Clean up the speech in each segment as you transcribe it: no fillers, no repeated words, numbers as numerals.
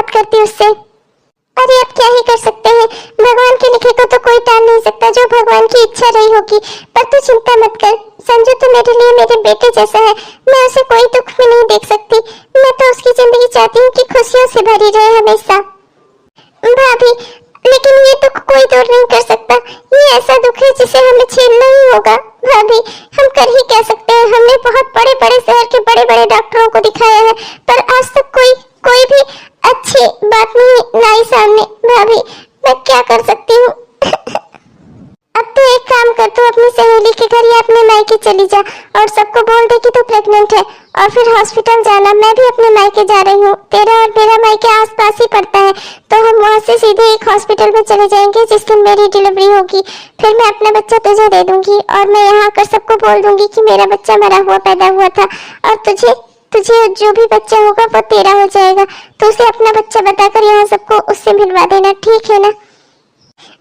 बात करती उससे। अरे अब क्या ही कर सकते हैं, भगवान के लिखे को तो कोई टाल नहीं सकता, जो भगवान की इच्छा रही होगी। पर तू चिंता मत कर, संजू तो मेरे लिए मेरे बेटे जैसा है, मैं उसे कोई दुख में नहीं देख सकती। मैं तो उसकी जिंदगी चाहती हूँ कि खुशियों से भरी रहे हमेशा। भाभी, लेकिन ये दुख कोई दूर नहीं कर सकता, ये ऐसा दुख है जिसे हमें झेलना ही होगा। भाभी, हम कर ही क्या सकते हैं, हमने बहुत बड़े बड़े शहर के बड़े बड़े डॉक्टरों को दिखाया है, पर आज तक कोई भी अच्छी बात नहीं लाई सामने। भाभी, मैं क्या कर सकती हूँ? अब तो एक काम कर, तू अपनी सहेली के घर या अपने मायके चली जा और सबको बोल दे कि तू प्रेग्नेंट है, और फिर हॉस्पिटल जाना। मैं भी अपने मायके जा रही हूँ, तेरा और मेरा मायके आसपास ही पड़ता है, तो हम वहाँ से सीधे एक हॉस्पिटल में चले जाएंगे जिस दिन मेरी डिलीवरी होगी। फिर मैं अपना बच्चा तुझे दे दूंगी और मैं यहाँ आकर सबको बोल दूंगी कि मेरा बच्चा मरा हुआ पैदा हुआ था, और तुझे जो भी बच्चा होगा वो तेरा हो जाएगा। तो उसे अपना बच्चा बताकर यहाँ सबको उससे मिलवा देना, ठीक है ना?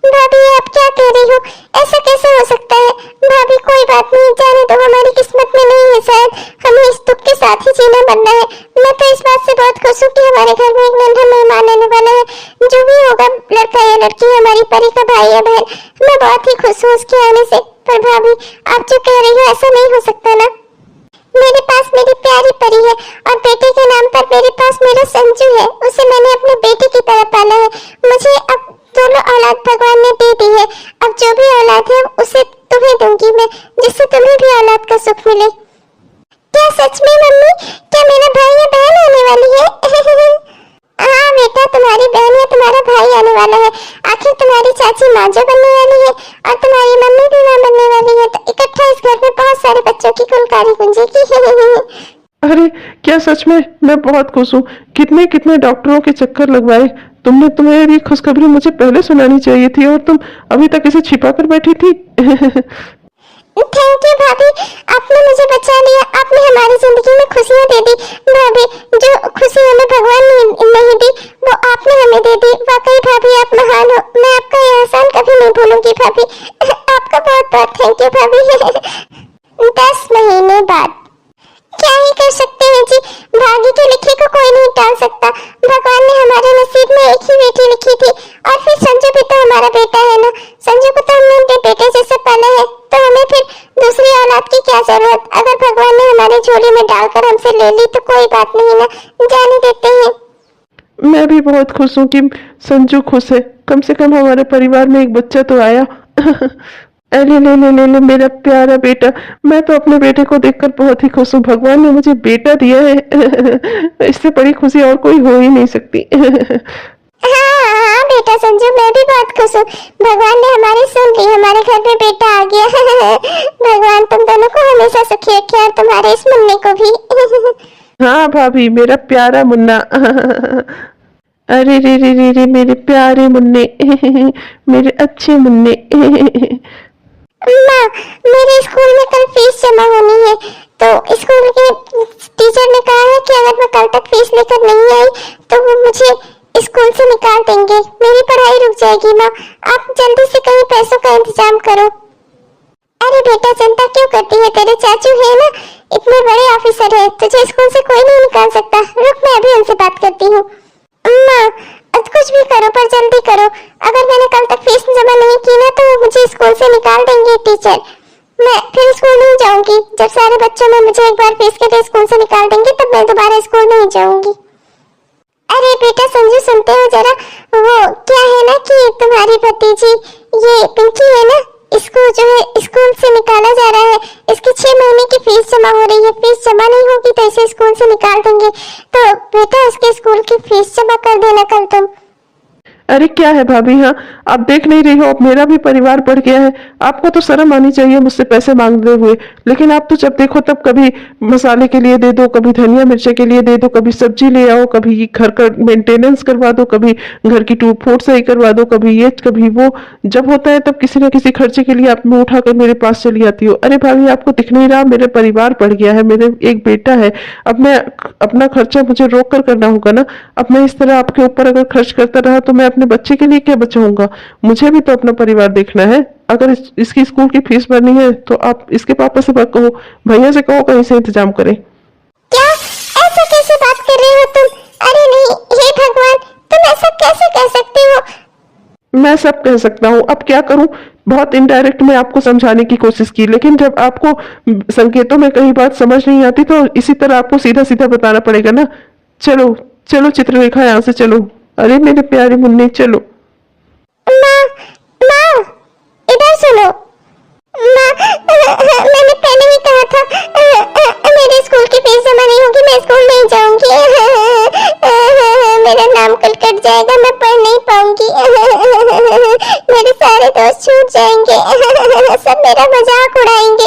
भाभी, आप क्या कह रही हो? ऐसा कैसे हो सकता है? भाभी, कोई बात नहीं, जाने दो, हमारी किस्मत में नहीं है शायद, हमें इस दुख के साथ ही जीना बनना है। मैं तो इस बात से बहुत खुश हूँ कि हमारे घर में एक नन्हा मेहमान आने वाला है, जो भी होगा, लड़का या लड़की, हमारी परी का भाई या बहन। मैं बहुत ही खुश हूँ उसके आने से। पर भाभी, आप जो कह रही हो ऐसा नहीं हो सकता ना? मेरे पास मेरी प्यारी परी है और बेटे के नाम पर मेरे पास मेरा संजू है, उसे मैंने अपने बेटे की तरह पाला है। मुझे अब दोनों औलाद भगवान ने दे दी है, अब जो भी औलाद है उसे तुम्हें दूंगी मैं, जिससे तुम्हें भी औलाद का सुख मिले। क्या सच में मम्मी? क्या मेरा भाई या बहन आने वाली है? हाँ बेटा, तुम्हारी बहन या तुम्हारा भाई आने वाला है। आखिर तुम्हारी चाची माँ जो बनने वाली है और तुम्हारी मम्मी भी माँ बनने वाली है, तो इकट्ठा इस घर में बहुत सारे बच्चों की कुलकारी गूंजेगी। अरे क्या सच में? मैं बहुत खुश हूँ। कितने कितने डॉक्टरों के चक्कर लगवाए तुमने, तुम्हें ये खुशखबरी मुझे पहले सुनानी चाहिए थी, और तुम अभी तक इसे छिपा कर बैठी थी। थैंक यू भाभी, आपने मुझे बचा लिया, आपने हमारी जिंदगी में खुशियाँ दे दी। भाभी, जो खुशी हमें भगवान ने नहीं दी वो आपने हमें दे दी। वाकई भाभी, आप महान हो, मैं आपका यह एहसान कभी नहीं भूलूंगी भाभी। आपका बहुत बहुत थैंक यू भाभी। 10 महीने बाद क्या ही कर सकते हैं जी, भाग्य के लिखे को कोई नहीं टाल सकता। भगवान ने हमारे नसीब में एक ही बेटी लिखी थी, और फिर संजू भी तो हमारा बेटा है ना। संजू को तो हमने अपने बेटे जैसे पाला है, तो हमें फिर दूसरी औलाद की क्या जरूरत? अगर भगवान ने हमारे झोली में डालकर हमसे ले ली तो कोई बात नहीं ना, जाने देते हैं। मैं भी बहुत खुश हूँ कि संजू खुश है, कम से कम हमारे परिवार में एक बच्चा तो आया। अरे ले ले ले ले मेरा प्यारा बेटा, मैं तो अपने बेटे को देखकर बहुत ही खुश हूँ। भगवान ने मुझे बेटा दिया है। इससे बड़ी खुशी और कोई हो ही नहीं सकती। हाँ बेटा संजू, मैं भी बहुत खुश हूँ, भगवान ने हमारी सुन ली, हमारे घर में बेटा आ गया। भगवान तुम दोनों को हमेशा सुखी रखे और तुम्हारे इस मुन्ने को भी। हाँ भाभी, मेरा प्यारा मुन्ना। अरे रे रे रे रे मेरे प्यारे मुन्ने, मेरे अच्छे मुन्ने। माँ, मेरे स्कूल में कल फीस जमा होनी है, तो स्कूल के टीचर ने कहा है कि अगर मैं कल तक फीस लेकर नहीं आई तो वो मुझे स्कूल से निकाल देंगे, मेरी पढ़ाई रुक जाएगी। माँ, आप जल्दी से कहीं पैसों का इंतजाम करो। अरे बेटा, चिंता क्यों करती है, तेरे चाचू है ना, इतने बड़े ऑफिसर है, तुझे स्कूल से कोई नहीं निकाल सकता। रुक, मैं अभी उनसे बात करती हूँ। माँ, कुछ भी करो पर जल्दी करो, अगर मैंने कल तक फीस जमा नहीं की ना तो मुझे स्कूल से निकाल देंगे टीचर। मैं फिर स्कूल नहीं जाऊंगी, जब सारे बच्चों में मुझे एक बार फीस के लिए स्कूल से निकाल देंगे तब मैं दोबारा स्कूल नहीं जाऊंगी। अरे बेटा संजू, सुनते हो जरा, वो क्या है ना कि तुम्हारी भतीजी ये पिंकी है ना, इसको जो है स्कूल से निकाला जा रहा है। इसकी 6 महीने की फीस जमा हो रही है, फीस जमा नहीं होगी तो इसे स्कूल से निकाल देंगे। तो बेटा उसके स्कूल की फीस जमा कर देना कल तुम। अरे क्या है भाभी, हाँ आप देख नहीं रही हो, अब मेरा भी परिवार बढ़ गया है। आपको तो शर्म आनी चाहिए मुझसे पैसे मांगते हुए, लेकिन आप तो जब देखो तब कभी मसाले के लिए दे दो, कभी धनिया मिर्ची के लिए दे दो, कभी सब्जी ले आओ, कभी घर का मेंटेनेंस करवा दो, कभी घर की टूट फूट सही करवा दो, कभी ये कभी वो। जब होता है तब किसी न किसी खर्चे के लिए आप मुंह उठाकर मेरे पास चली आती हो। अरे भाभी, आपको दिख नहीं रहा, मेरे परिवार बढ़ गया है, मेरे एक बेटा है। अब मैं अपना खर्चा मुझे रोक कर करना होगा ना। अब मैं इस तरह आपके ऊपर अगर खर्च करता रहा तो मैं अपने बच्चे के लिए क्या बचाऊंगा? मुझे भी तो अपना परिवार देखना है। अगर इसकी स्कूल की फीस भरनी है तो आप इसके पापा से बात कहो, भैया से कहो कहीं से इंतजाम करें। क्या ऐसा कैसे बात कर रहे हो तुम? अरे नहीं, हे भगवान, कह सकते हो। मैं सब कह सकता हूँ, अब क्या करूँ। बहुत इनडायरेक्ट मैं आपको समझाने की कोशिश की, लेकिन जब आपको संकेतों में कहीं बात समझ नहीं आती तो इसी तरह आपको सीधा सीधा बताना पड़ेगा ना। चलो चलो चित्रलेखा, यहाँ से चलो। अरे मेरे प्यारे मुन्ने, चलो। माँ, माँ, इधर सुनो। माँ, मैंने पहले ही कहा था मेरे स्कूल की फीस जमा नहीं होगी, मैं स्कूल नहीं जाऊंगी। मेरा नाम कल कट जाएगा, मैं पढ़ नहीं पाऊंगी। मेरे सारे दोस्त छूट जाएंगे, सब मेरा मजाक उड़ाएंगे।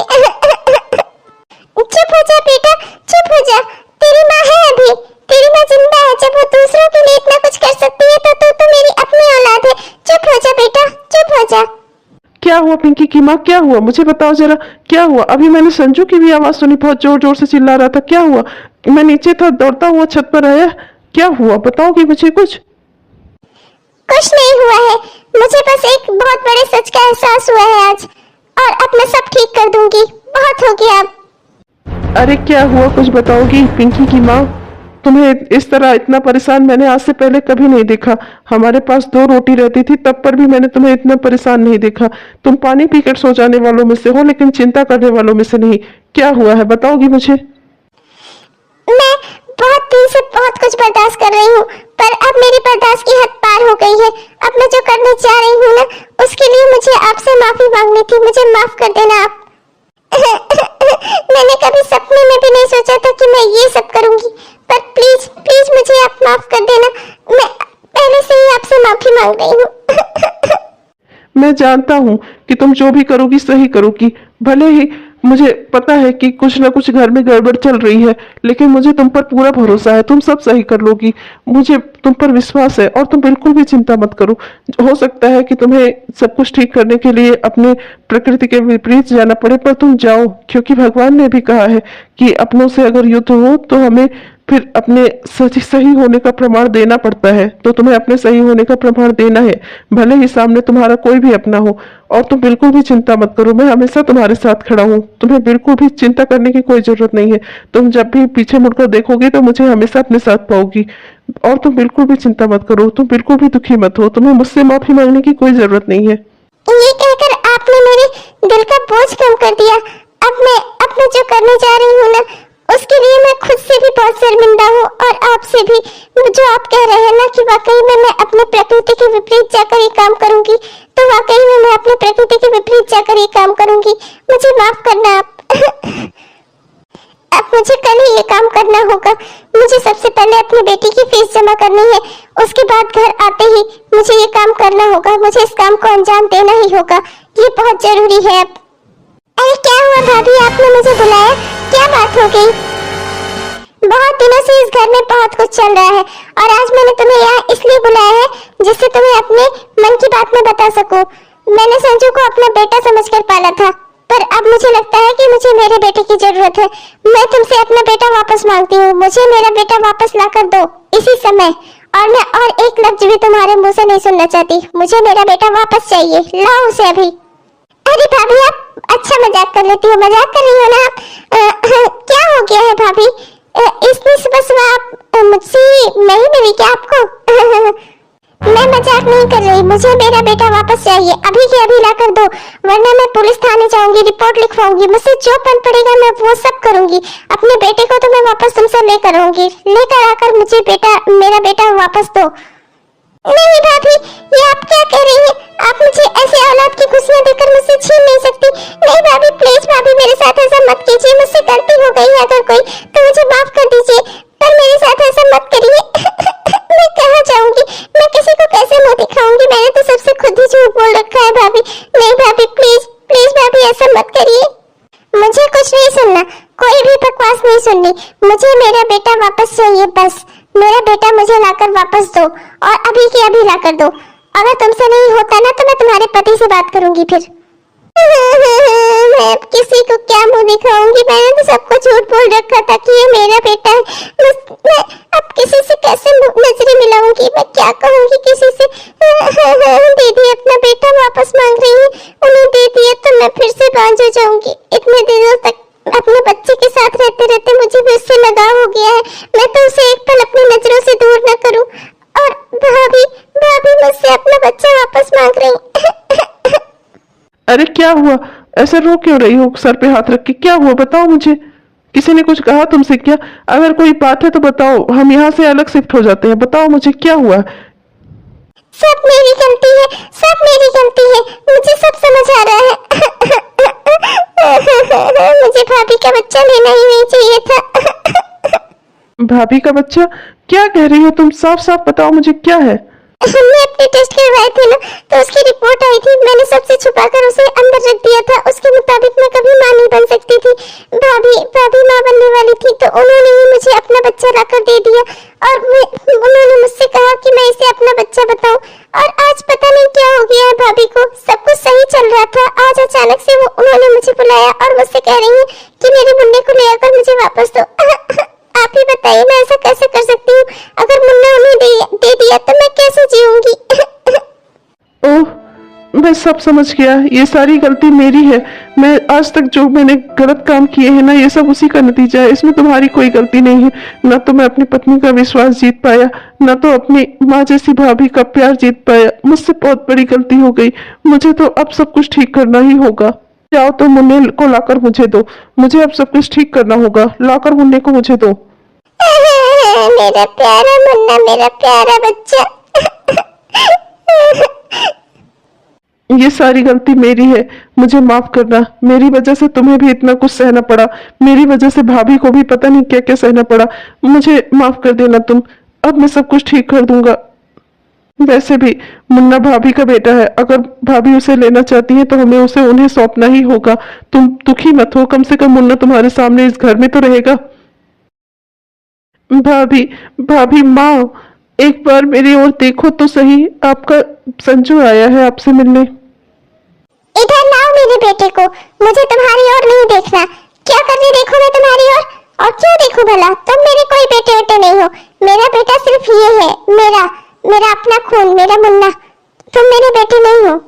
चुप हो जा बेटा, चुप हो जा। तेरी माँ है अभी, तेरी माँ जिंदा है। जब वो दूसरों के लिए इतना कुछ कर सकती है तो तू तो मेरी अपनी औलाद है। चुप हो जा बेटा, चुप हो जा। क्या हुआ पिंकी की माँ, क्या हुआ? मुझे बताओ जरा, क्या हुआ? अभी मैंने संजू की भी आवाज सुनी, बहुत जोर जोर से चिल्ला रहा था। क्या हुआ? मैं नीचे था, दौड़ता हुआ छत पर आया। क्या हुआ, बताओगी मुझे कुछ? कुछ नहीं हुआ है, मुझे बस एक बहुत बड़े सच का एहसास हुआ है आज, और अब मैं सब ठीक कर दूंगी। बहुत हो गया अब। अरे क्या हुआ, कुछ बताओगी पिंकी की माँ? तुम्हें इस तरह इतना परेशान मैंने आज से पहले कभी नहीं देखा। हमारे पास 2 रोटी रहती थी, तब पर भी मैंने तुम्हें इतना परेशान नहीं देखा। तुम पानी पीकर सो जाने वालों में से हो, लेकिन चिंता करने वालों में से नहीं। क्या हुआ है, बताओगी मुझे? मैं बहुत दिन से बहुत कुछ बर्दाश्त कर रही हूँ, पर अब मेरी बर्दाश्त की हद पार हो गई है। अब मैं जो करने जा रही हूँ ना, उसके लिए मुझे आपसे माफी मांगनी थी। मुझे माफ कर देना आप। मैंने कभी सपने में भी नहीं सोचा था कि मैं ये सब करूंगी, पर प्लीज प्लीज मुझे आप माफ कर देना। मैं पहले से ही आपसे माफी मांग रही हूँ। मैं जानता हूँ कि तुम जो भी करोगी सही करोगी। भले ही मुझे पता है कि कुछ ना कुछ घर में गड़बड़ चल रही है, लेकिन मुझे तुम पर पूरा भरोसा है, तुम सब सही कर लोगी। मुझे तुम पर विश्वास है, और तुम बिल्कुल भी चिंता मत करो। हो सकता है कि तुम्हें सब कुछ ठीक करने के लिए अपने प्रकृति के विपरीत जाना पड़े, पर तुम जाओ, क्योंकि भगवान ने भी कहा है कि अपनों से अगर युद्ध हो तो हमें फिर अपने सही होने का प्रमाण देना पड़ता है। तो तुम्हें अपने सही होने का प्रमाण देना है, भले ही सामने तुम्हारा कोई भी अपना हो। और तुम बिल्कुल भी चिंता मत करो, मैं हमेशा तुम्हारे साथ खड़ा हूँ। तुम्हें बिल्कुल भी चिंता करने की कोई जरूरत नहीं है। तुम जब भी पीछे मुड़कर देखोगे तो मुझे हमेशा अपने साथ पाओगी। और तुम बिल्कुल भी चिंता मत करो, तुम बिल्कुल भी दुखी मत हो। तुम्हें मुझसे माफी मांगने की कोई जरूरत नहीं है। ये कहकर आपने मेरे दिल का बोझ कम कर दिया। अब मैं जो करने जा रही हूँ ना, उसके लिए मैं खुद से भी बहुत शर्मिंदा हूँ, और आपसे भी। जो आप कह रहे हैं ना कि वाकई में मैं अपने प्रकृति के विपरीत जाकर ये काम करूंगी, तो वाकई में मैं अपने प्रकृति के विपरीत जाकर ये काम करूंगी। मुझे माफ करना आप। अब मुझे कल ही ये काम करना होगा। मुझे सबसे पहले अपनी बेटी की फीस जमा करनी है, उसके बाद घर आते ही मुझे ये काम करना होगा। मुझे इस काम को अंजाम देना ही होगा, ये बहुत जरूरी है अब। अरे क्या हुआ भाभी, आपने मुझे बुलाया? क्या बात हो गई? बहुत दिनों से इस घर में बहुत कुछ चल रहा है, और आज मैंने तुम्हें यहाँ इसलिए बुलाया है जिससे तुम्हें अपने मन की बात में बता सकूं। मैंने संजू को अपना बेटा समझकर पाला था, पर अब मुझे लगता है कि मुझे मेरे बेटे की जरूरत है। मैं तुमसे अपना बेटा वापस मांगती हूँ। मुझे मेरा बेटा वापस ला कर दो इसी समय। और मैं और एक लफ्ज भी तुम्हारे मुंह से नहीं सुनना चाहती। मुझे मेरा बेटा वापस चाहिए, लाओ उसे अभी। अरे भाभी, आप अच्छा मजाक कर लेती हो, मजाक कर रही हो ना आप? क्या हो गया है भाभी? इतनी सुबह सुबह आप मुझसे नहीं मिली क्या आपको? मैं मजाक नहीं कर रही। मुझे मेरा बेटा वापस चाहिए, अभी के अभी ला कर दो, वरना मैं पुलिस थाने जाऊंगी, रिपोर्ट लिखवाऊंगी। मुझसे जो पन पड़ेगा मैं वो सब करूंगी। अपने बेटे को तो मैं वापस तुमसे लेकर आऊंगी। लेकर आकर मुझे मेरा बेटा वापस दो। नहीं भाभी, ये आप क्या कह रही हैं? आप मुझे ऐसे औलाद की खुशियां देकर मुझसे छीन नहीं सकती। नहीं भाभी, प्लीज भाभी, मेरे साथ ऐसा मत कीजिए। मुझसे गलती हो गई है अगर कोई, तो मुझे माफ कर दीजिए, पर मेरे साथ ऐसा मत करिए। मैं कहाँ जाऊंगी? मैं किसी को कैसे मुंह दिखाऊंगी? मैंने तो सबसे खुद ही झूठ बोल रखा है भाभी। नहीं भाभी, प्लीज प्लीज भाभी, ऐसा मत करिए। मुझे कुछ नहीं सुनना, कोई भी बकवास नहीं सुननी। मुझे मेरा बेटा वापस चाहिए, बस। मेरा बेटा मुझे लाकर वापस दो, और अभी के अभी लाकर दो। अगर तुमसे नहीं होता ना तो मैं तुम्हारे पति से बात करूंगी फिर। मैं अब किसी को क्या मुंह दिखाऊंगी? मैंने तो सबको झूठ बोल रखा था कि ये मेरा बेटा है। मैं अब किसी से कैसे नजरें मिलाऊंगी? मैं क्या कहूंगी किसी से? दीदी अपना बेटा वापस मांग रही है, उन्हें दे दिया तो मैं फिर से बांझ हो जाऊंगी। इतने दिनों तक अपने बच्चे के साथ रहते रहते मुझे भी उससे लगाव हो गया है। मैं तो उसे एक पल अपनी नजरों से दूर न करूं। और भाभी, भाग रही। अरे क्या हुआ? ऐसे रो क्यों रही हो सर पे हाथ रख के? क्या हुआ बताओ मुझे। किसी ने कुछ कहा तुमसे क्या? अगर कोई बात है तो बताओ, हम यहाँ से अलग शिफ्ट हो जाते हैं। बताओ मुझे क्या हुआ। सब मेरी गलती है, सब मेरी गलती है, मुझे सब समझ आ रहा है। मुझे भाभी का बच्चा लेना ही नहीं चाहिए था। भाभी का बच्चा? क्या कह रही हो तुम? साफ साफ बताओ मुझे क्या है। हमने अपने टेस्ट करवाए थे ना, तो उसकी रिपोर्ट आई थी। मैंने सबसे छुपाकर उसे अंदर रख दिया था। उसके मुताबिक मैं कभी मां नहीं बन सकती थी। भाभी भाभी मां बनने वाली थी, तो उन्होंने ही मुझे अपना बच्चा लाकर दे दिया। और उन्होंने मुझसे कहा कि मैं इसे अपना बच्चा बताऊं। और आज पता नहीं क्या हो गया है भाभी को। सब कुछ सही चल रहा था, आज अचानक से उन्होंने मुझे बुलाया और मुझसे कह रही है कि मेरे मुन्ने को ले आकर मुझे वापस दो। आप ही बताइए, मैं ऐसा कैसे कर सकती हूँ? अगर मुन्ना उन्हें दे दिया तो मैं कैसे जीऊंगी? ओह, मैं सब समझ गया। ये सारी गलती मेरी है। मैं आज तक जो मैंने गलत काम किए हैं ना, ये सब उसी का नतीजा है। इसमें तुम्हारी कोई गलती नहीं है। ना तो मैं अपनी पत्नी का विश्वास जीत पाया, ना तो अपनी माँ जैसी भाभी का प्यार जीत पाया। मुझसे बहुत बड़ी गलती हो गई। मुझे तो अब सब कुछ ठीक करना ही होगा। जाओ तो मुन्ने को लाकर मुझे दो। मुझे अब सब कुछ ठीक करना होगा। लाकर मुन्ने को मुझे दो। मेरा प्यारा मुन्ना, मेरा प्यारा बच्चा। ये सारी गलती मेरी है। मुझे माफ करना। मेरी वजह से तुम्हें भी इतना कुछ सहना पड़ा। मेरी वजह से भाभी को भी पता नहीं क्या क्या सहना पड़ा। मुझे माफ कर देना तुम। अब मैं सब कुछ ठीक कर दूंगा। वैसे भी मुन्ना भाभी का बेटा है। अगर भाभी उसे लेना चाहती है तो हमें उसे उन्हें सौंपना ही होगा। तुम दुखी मत हो। कम से कम मुन्ना तुम्हारे सामने इस घर में तो रहेगा। भाभी, भाभी माँ, एक बार मेरी ओर देखो तो सही। आपका संजू आया है आपसे मिलने। इधर लाओ मेरे बेटे को। मुझे तुम्हारी ओर नहीं देखना। क्या करने देखो मैं तुम्हारी ओर? और क्यों देखो भला? तुम मेरे कोई बेटे बेटे नहीं हो। मेरा बेटा सिर्फ ये है, मेरा मेरा अपना खून, मेरा मुन्ना। तुम मेरे बेटे नहीं हो।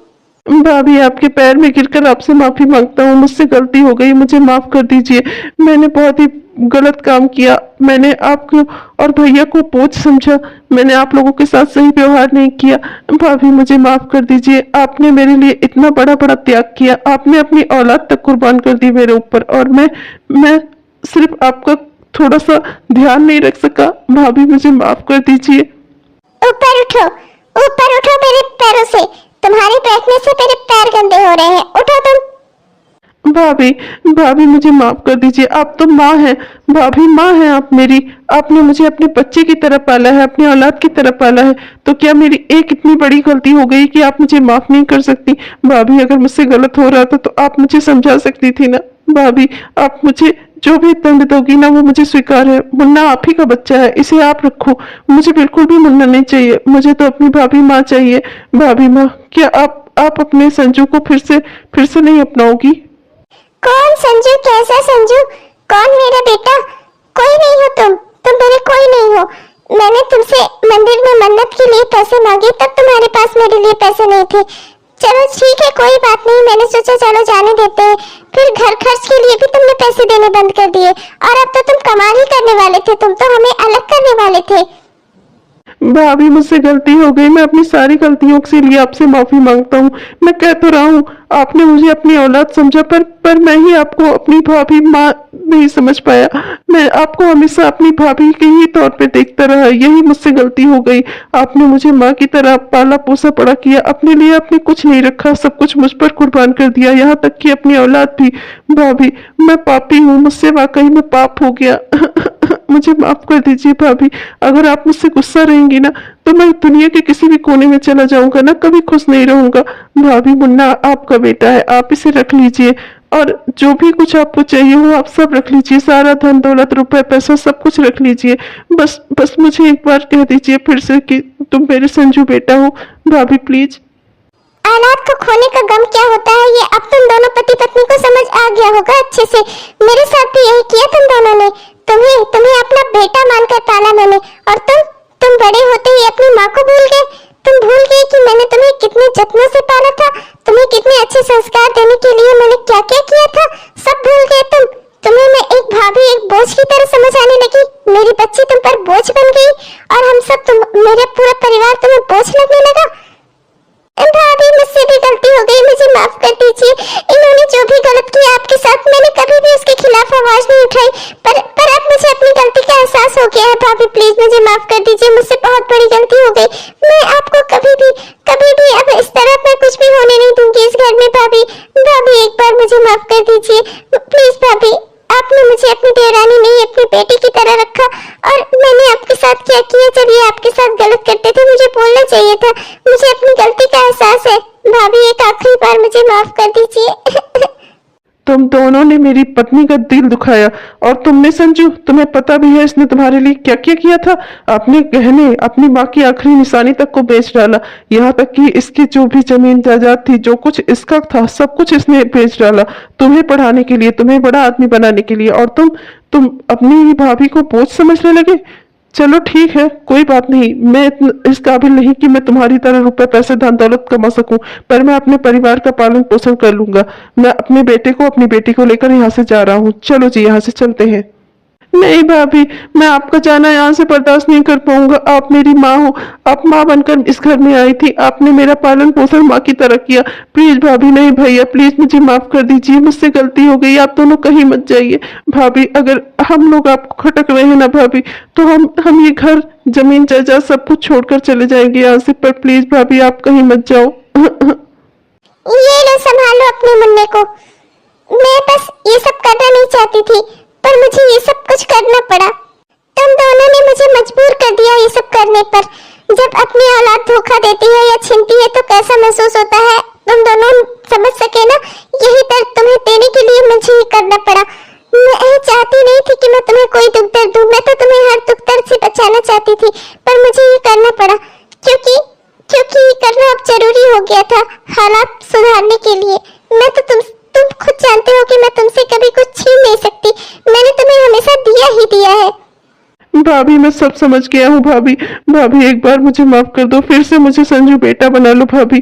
भाभी, आपके पैर में गिरकर आपसे माफी मांगता हूँ। मुझसे गलती हो गई, मुझे माफ कर दीजिए। मैंने बहुत ही गलत काम किया। मैंने आपको और भैया को बोझ समझा। मैंने आप लोगों के साथ सही व्यवहार नहीं किया। भाभी, मुझे माफ कर दीजिए। आपने मेरे लिए इतना बड़ा बड़ा त्याग किया। आपने अपनी औलाद तक कुर्बान कर दी मेरे ऊपर, और मैं सिर्फ आपका थोड़ा सा ध्यान नहीं रख सका। भाभी, मुझे माफ कर दीजिए। ऊपर उठो, ऊपर उठो मेरे पैरों से। तुम्हारे बैठने से मेरे पैर गंदे हो रहे हैं। उठो तुम। भाभी, भाभी, मुझे माफ कर दीजिए। आप तो माँ हैं। भाभी, माँ हैं आप मेरी। आपने मुझे अपने बच्चे की तरह पाला है, अपनी औलाद की तरह पाला है। तो क्या मेरी एक इतनी बड़ी गलती हो गई कि आप मुझे माफ नहीं कर सकती? भाभी, अगर मुझसे गलत हो रहा था तो आप मुझे समझा सकती थी ना। भाभी, आप मुझे जो भी दंड दोगी ना, वो मुझे स्वीकार है। मुन्ना आप ही का बच्चा है, इसे आप रखो। मुझे बिल्कुल भी मुन्ना नहीं चाहिए। मुझे तो अपनी भाभी माँ चाहिए। भाभी माँ, क्या आप अपने संजू को फिर से नहीं अपनाओगी? कौन संजू? कैसा संजू? कौन मेरा बेटा? कोई नहीं हो तुम मेरे कोई नहीं हो। मैंने तुमसे मंदिर में मन्नत के लिए पैसे मांगे, तब तुम्हारे पास मेरे लिए पैसे नहीं थे। चलो ठीक है, कोई बात नहीं। मैंने सोचा चलो जाने देते हैं। फिर घर खर्च के लिए भी तुमने पैसे देने बंद कर दिए, और अब तो तुम कमाल ही करने वाले थे। तुम तो हमें अलग करने वाले थे। भाभी, मुझसे गलती हो गई। मैं अपनी सारी गलतियों के लिए आपसे माफी मांगता हूँ। मैं कह तो रहा हूँ, आपने मुझे अपनी औलाद समझा, पर मैं ही आपको अपनी भाभी माँ नहीं समझ पाया। मैं आपको हमेशा अपनी भाभी के ही तौर पे देखता रहा। यही मुझसे गलती हो गई। आपने मुझे माँ की तरह पाला पोसा बड़ा किया। अपने लिए आपने कुछ नहीं रखा, सब कुछ मुझ पर कुर्बान कर दिया, यहाँ तक कि अपनी औलाद भी। भाभी, मैं पापी हूँ। मुझसे वाकई में पाप हो गया। मुझे माफ कर दीजिए भाभी। अगर आप मुझसे गुस्सा रहेंगी ना, तो मैं दुनिया के किसी भी कोने में चला जाऊंगा ना, कभी खुश नहीं रहूंगा। भाभी, मुन्ना आपका बेटा है, आप इसे रख लीजिए। और जो भी कुछ आपको चाहिए हो आप सब रख लीजिए। सारा धन दौलत, रुपए पैसा सब कुछ रख लीजिए। बस मुझे एक बार कह दीजिए फिर से कि तुम मेरे संजू बेटा हो। भाभी प्लीज। औलाद को खोने का गम क्या होता है, ये अब तुम दोनों पति पत्नी को समझ आ गया होगा अच्छे से। मेरे साथ भी यही किया तुम दोनों ने। तुम्हें अपना बेटा मानकर पाला मैंने, और तुम बड़े होते ही अपनी माँ को भूल गए। तुम भूल गए कि मैंने तुम्हें कितने जत्नों से पाला था। तुम्हें कितने अच्छे संस्कार देने के लिए मैंने क्या क्या किया था, सब भूल गए तुम। तुम्हें मैं एक भाभी, एक बोझ की तरह समझ आने लगी। मेरी बच्ची तुम पर बोझ बन गई, और हम सब मेरा पूरा परिवार तुम्हें बोझ लगने लगा। भाभी, मुझसे भी गलती हो गई, मुझे माफ कर दीजिए। इन्होंने जो भी गलत किया आपके साथ, मैंने कभी भी उसके खिलाफ आवाज नहीं उठाई, पर अब मुझे अपनी गलती का एहसास हो गया है। भाभी प्लीज मुझे माफ कर दीजिए, मुझसे बहुत बड़ी गलती हो गई। मैं आपको कभी भी अब इस तरह मैं कुछ भी होने नहीं दूंगी इस घर में। भाभी एक बार मुझे माफ कर दीजिए प्लीज। भाभी आपने मुझे अपनी देवरानी नहीं अपनी बेटी की तरह रखा, और मैंने आपके साथ क्या किया जब ये आपके साथ गलत करते थे, मुझे बोलना चाहिए था। मुझे अपनी गलती का एहसास है। भाभी एक आखिरी बार मुझे माफ कर दीजिए। तुम दोनों ने मेरी पत्नी का दिल दुखाया, और तुमने संजू, तुम्हें पता भी है इसने तुम्हारे लिए क्या क्या किया था। अपने गहने, अपनी माँ की आखिरी निशानी तक को बेच डाला, यहाँ तक कि इसकी जो भी जमीन जायदाद थी, जो कुछ इसका था, सब कुछ इसने बेच डाला तुम्हें पढ़ाने के लिए, तुम्हें बड़ा आदमी बनाने के लिए। और तुम अपनी ही भाभी को बोझ समझने लगे। चलो ठीक है, कोई बात नहीं, मैं इस काबिल नहीं कि मैं तुम्हारी तरह रुपए पैसे धन दौलत कमा सकूं, पर मैं अपने परिवार का पालन पोषण कर लूंगा। मैं अपने बेटे को, अपनी बेटी को लेकर यहाँ से जा रहा हूँ। चलो जी, यहाँ से चलते हैं। नहीं भाभी, मैं आपका जाना यहाँ से बर्दाश्त नहीं कर पाऊंगा। आप मेरी माँ हो, आप माँ बनकर इस घर में आई थी, आपने मेरा पालन पोषण माँ की तरह किया। प्लीज भाभी, नहीं भैया, प्लीज मुझे माफ कर दीजिए, मुझसे गलती हो गई। आप दोनों कहीं मत जाइए भाभी। अगर हम लोग आपको खटक रहे हैं ना भाभी, तो हम ये घर, जमीन जायदाद सब कुछ छोड़कर चले जाएंगे यहाँ से। पर प्लीज भाभी, आप कहीं मत जाओ। ये लो, संभालो अपने मुन्ने को। मैं बस ये सब करना नहीं चाहती थी, पर मुझे ये सब कुछ करना पड़ा। तुम दोनों ने मुझे मजबूर कर दिया ये सब करने पर। जब अपनी औलाद धोखा देती है या छीनती है तो कैसा महसूस होता है, तुम दोनों समझ सके ना। यही दर्द तुम्हें देने के लिए मुझे ये करना पड़ा। मैं चाहती नहीं थी कि मैं तुम्हें कोई दुख दर्द दूं, मैं तो तुम्हें हर दुख दर्द से बचाना चाहती थी, पर मुझे ये करना पड़ा क्योंकि ये करना अब जरूरी हो गया था हालात सुधारने के लिए। मैं तो तुम खुद जानते हो कि मैं तुमसे कभी कुछ छीन नहीं सकती। मैंने तुम्हें हमेशा दिया ही दिया है। भाभी मैं सब समझ गया हूँ भाभी। भाभी एक बार मुझे माफ कर दो, फिर से मुझे संजू बेटा बना लो भाभी।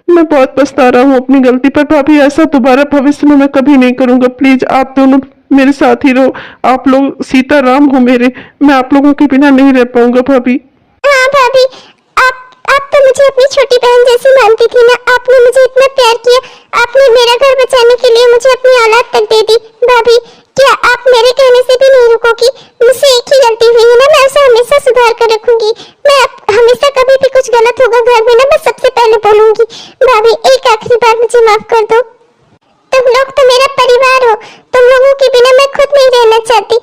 मैं बहुत पछता रहा हूँ अपनी गलती पर भाभी। ऐसा दोबारा भविष्य में मैं कभी नहीं करूंगा। प्लीज आप दोनों मेरे साथ ही रहो। आप लोग सीता राम हो मेरे, मैं आप लोगों के बिना नहीं रह पाऊंगा भाभी। हाँ भाभी, आप तो मुझे अपनी छोटी बहन जैसी मानती थी ना। आपने मुझे इतना प्यार किया, आपने मेरा घर बचाने के लिए मुझे अपनी औलाद तक दे दी। भाभी क्या आप मेरे कहने से भी नहीं रुकोगी? मुझसे एक ही गलती हुई है ना, मैं उसे हमेशा सुधार कर रखूंगी। मैं हमेशा कभी भी कुछ गलत होगा घर में ना, मैं सबसे पहले बोलूंगी। भाभी एक आखिरी बार मुझे माफ कर दो। तुम लोग तो मेरा परिवार हो, तुम लोगों के बिना मैं खुद नहीं रहना चाहती।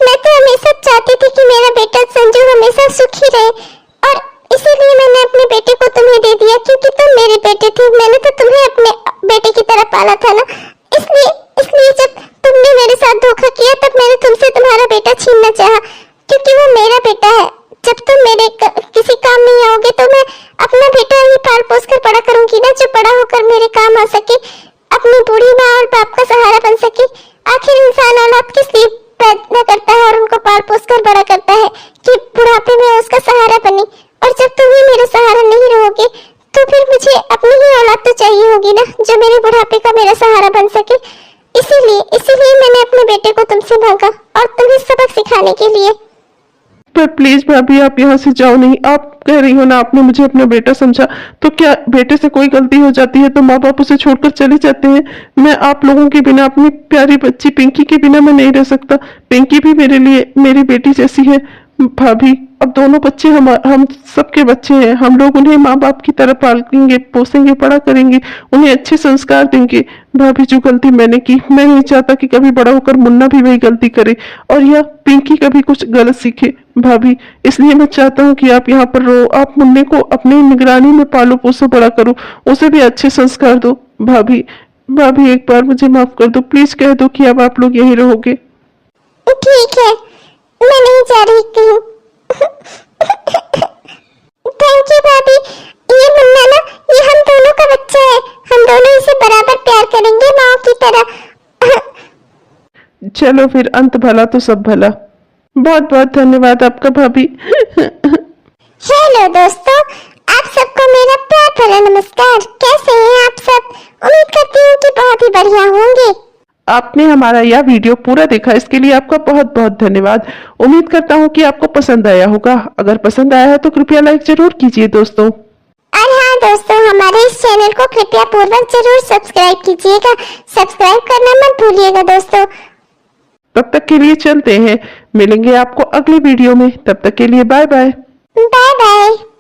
मैं तो हमेशा चाहती थी कि मेरा बेटा संजू हमेशा सुखी रहे, और इसीलिए मैंने अपने बेटे को तुम्हें दे दिया क्योंकि तुम मेरे बेटे थे। मैंने तो तुम्हें अपने बेटे की तरह पाला था ना, इसलिए जब तुमने मेरे साथ धोखा किया तब मैंने तुमसे तुम्हारा बेटा छीनना चाहा, क्योंकि वो मेरा बेटा है। जब तुम मेरे किसी काम नहीं आओगे तो मैं अपना बेटा ही पाल पोस कर बड़ा करूंगी ना, जो बड़ा होकर मेरे काम आ सके, अपनी बूढ़ी माँ और बाप का सहारा बन सके। आखिर इंसान औलाद किस लिए पैदा करता है और उनको पाल पोस कर बड़ा करता है कि बुढ़ापे में उसका सहारा बने। और जब तुम ही मेरा सहारा नहीं रहोगे तो फिर मुझे अपनी ही औलाद तो चाहिए होगी ना, जो मेरे बुढ़ापे का मेरा सहारा बन सके। इसीलिए मैंने अपने बेटे को तुमसे मांगा, और तुम्हें सबक सिखाने के लिए। पर प्लीज भाभी आप यहाँ से जाओ नहीं। आप कह रही हो ना आपने मुझे अपना बेटा समझा, तो क्या बेटे से कोई गलती हो जाती है तो माँ बाप उसे छोड़कर चले जाते हैं? मैं आप लोगों के बिना, अपनी प्यारी बच्ची पिंकी के बिना मैं नहीं रह सकता। पिंकी भी मेरे लिए मेरी बेटी जैसी है भाभी। अब दोनों बच्चे हम सबके बच्चे हैं। हम लोग उन्हें माँ बाप की तरह पालेंगे, पोसेंगे, बड़ा करेंगे, उन्हें अच्छे संस्कार देंगे। भाभी जो गलती मैंने की, मैं नहीं चाहता कि कभी बड़ा होकर मुन्ना भी वही गलती करे और या पिंकी कभी कुछ गलत सीखे भाभी। इसलिए मैं चाहता हूँ कि आप यहाँ पर रहो, आप मुन्ने को अपनी निगरानी में पालो पोसो, बड़ा करो, उसे भी अच्छे संस्कार दो भाभी। भाभी एक बार मुझे माफ कर दो, प्लीज कह दो कि अब आप लोग यही रहोगे। ठीक है, मैं नहीं जा रही कहीं। थैंक यू भाभी। ये मुन्ना ना, ये हम दोनों का बच्चा है, हम दोनों इसे बराबर प्यार करेंगे माँ की तरह। चलो फिर, अंत भला तो सब भला। बहुत बहुत धन्यवाद आपका भाभी। हेलो दोस्तों, आप सबको मेरा प्यार भरा नमस्कार। कैसे हैं आप सब? उम्मीद करती हूँ कि बहुत ही बढ़िया होंगे। आपने हमारा यह वीडियो पूरा देखा, इसके लिए आपका बहुत बहुत धन्यवाद। उम्मीद करता हूँ कि आपको पसंद आया होगा। अगर पसंद आया है तो कृपया लाइक जरूर कीजिए दोस्तों। और हाँ दोस्तों हमारे इस चैनल को कृपया पूर्वक जरूर सब्सक्राइब कीजिएगा। सब्सक्राइब करना मत भूलिएगा दोस्तों। तब तक के लिए चलते हैं, मिलेंगे आपको अगली वीडियो में। तब तक के लिए बाय बाय। Bye bye.